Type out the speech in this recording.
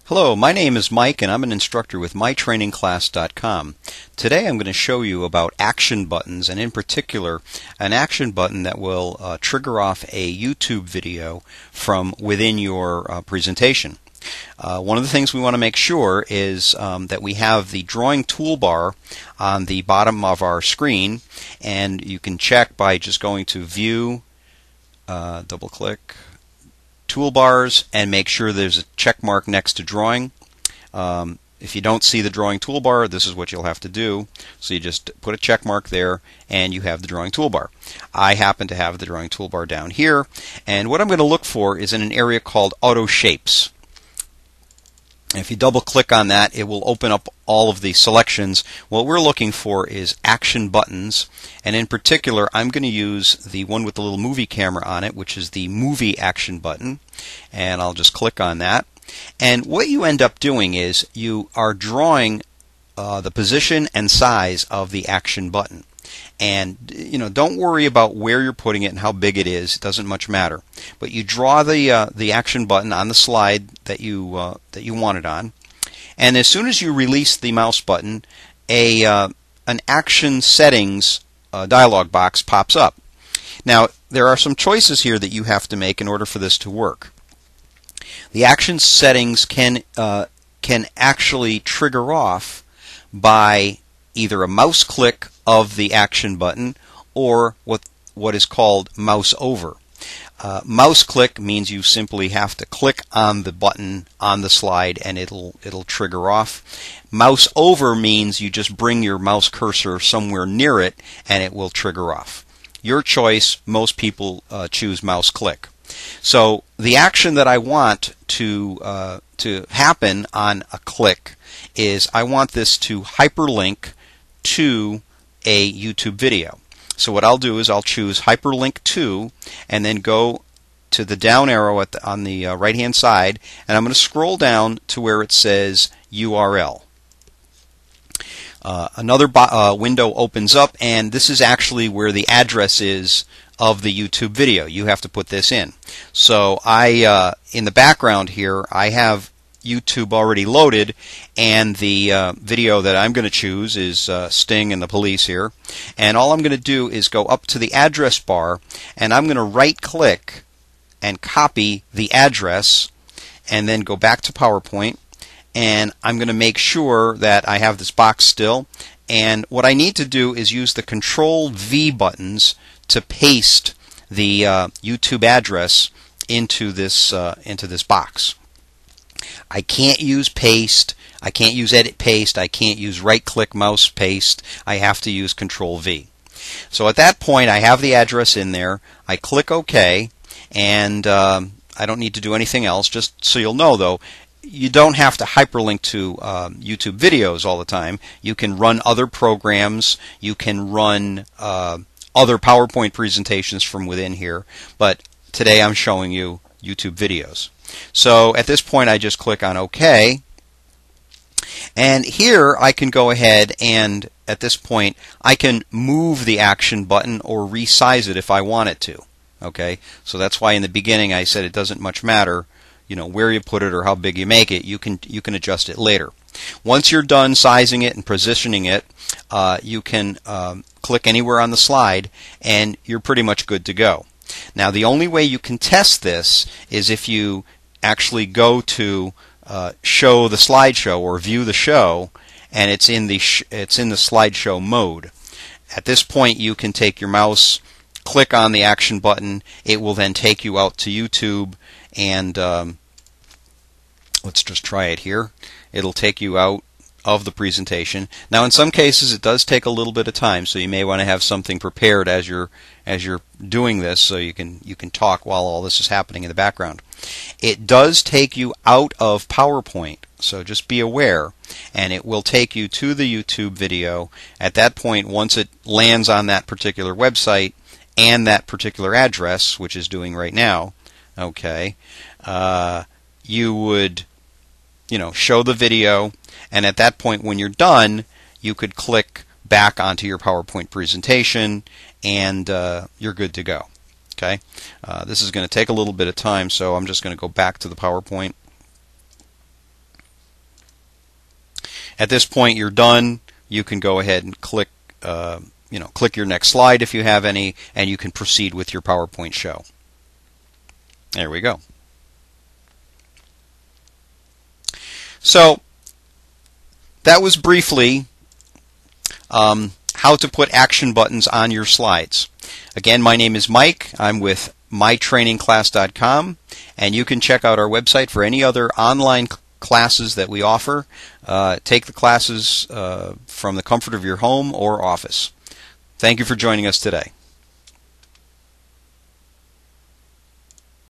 Hello, my name is Mike and I'm an instructor with mytrainingclass.com. Today I'm going to show you about action buttons, and in particular an action button that will trigger off a YouTube video from within your presentation. One of the things we want to make sure is that we have the drawing toolbar on the bottom of our screen, and you can check by just going to View, double click, Toolbars, and make sure there's a check mark next to Drawing. If you don't see the Drawing toolbar, this is what you'll have to do. So you just put a check mark there and you have the Drawing toolbar. I happen to have the Drawing toolbar down here, and what I'm going to look for is in an area called Auto Shapes. If you double click on that, it will open up all of the selections. What we're looking for is action buttons, and in particular I'm going to use the one with the little movie camera on it, which is the movie action button, and I'll just click on that. And what you end up doing is you are drawing the position and size of the action button. And don't worry about where you're putting it and how big it is. It doesn't much matter. But you draw the action button on the slide that you want it on, and as soon as you release the mouse button, an action settings dialog box pops up. Now there are some choices here that you have to make in order for this to work. The action settings can actually trigger off by either a mouse click of the action button or what is called mouse over. Mouse click means you simply have to click on the button on the slide and it'll trigger off. Mouse over means you just bring your mouse cursor somewhere near it and it will trigger off. Your choice. Most people choose mouse click. So the action that I want to happen on a click is I want this to hyperlink to a YouTube video. So what I'll do is I'll choose hyperlink to, and then go to the down arrow on the right hand side, and I'm going to scroll down to where it says URL. Another window opens up, and this is actually where the address is of the YouTube video. You have to put this in. So in the background here, I have YouTube already loaded, and the video that I'm going to choose is Sting and the Police here. And all I'm going to do is go up to the address bar, and I'm going to right click and copy the address, and then go back to PowerPoint, and I'm going to make sure that I have this box still. And what I need to do is use the Control V buttons to paste the YouTube address into this box. I can't use paste, I can't use edit paste, I can't use right click mouse paste, I have to use Control V. So at that point I have the address in there, I click OK, and I don't need to do anything else. Just so you'll know though, you don't have to hyperlink to YouTube videos all the time. You can run other programs, you can run other PowerPoint presentations from within here, but today I'm showing you YouTube videos. So at this point I just click on OK, and here I can go ahead and at this point I can move the action button or resize it if I want it to. Okay, so that's why in the beginning I said it doesn't much matter where you put it or how big you make it. You can adjust it later. Once you're done sizing it and positioning it, you can click anywhere on the slide and you're pretty much good to go. Now the only way you can test this is if you actually go to show the slideshow or view the show, and it's in the slideshow mode. At this point you can take your mouse, click on the action button, it will then take you out to YouTube, and let's just try it here. It'll take you out of the presentation. Now in some cases it does take a little bit of time, so you may want to have something prepared as you're doing this, so you can talk while all this is happening in the background. It does take you out of PowerPoint, so just be aware, and it will take you to the YouTube video. At that point, once it lands on that particular website and that particular address, which is doing right now, okay, you would show the video, and at that point when you're done you could click back onto your PowerPoint presentation and you're good to go. Okay, this is going to take a little bit of time, so I'm just going to go back to the PowerPoint. At this point, you're done. You can go ahead and click click your next slide if you have any, and you can proceed with your PowerPoint show. There we go. So that was briefly how to put action buttons on your slides. Again, my name is Mike. I'm with mytrainingclass.com, and you can check out our website for any other online classes that we offer. Take the classes from the comfort of your home or office. Thank you for joining us today.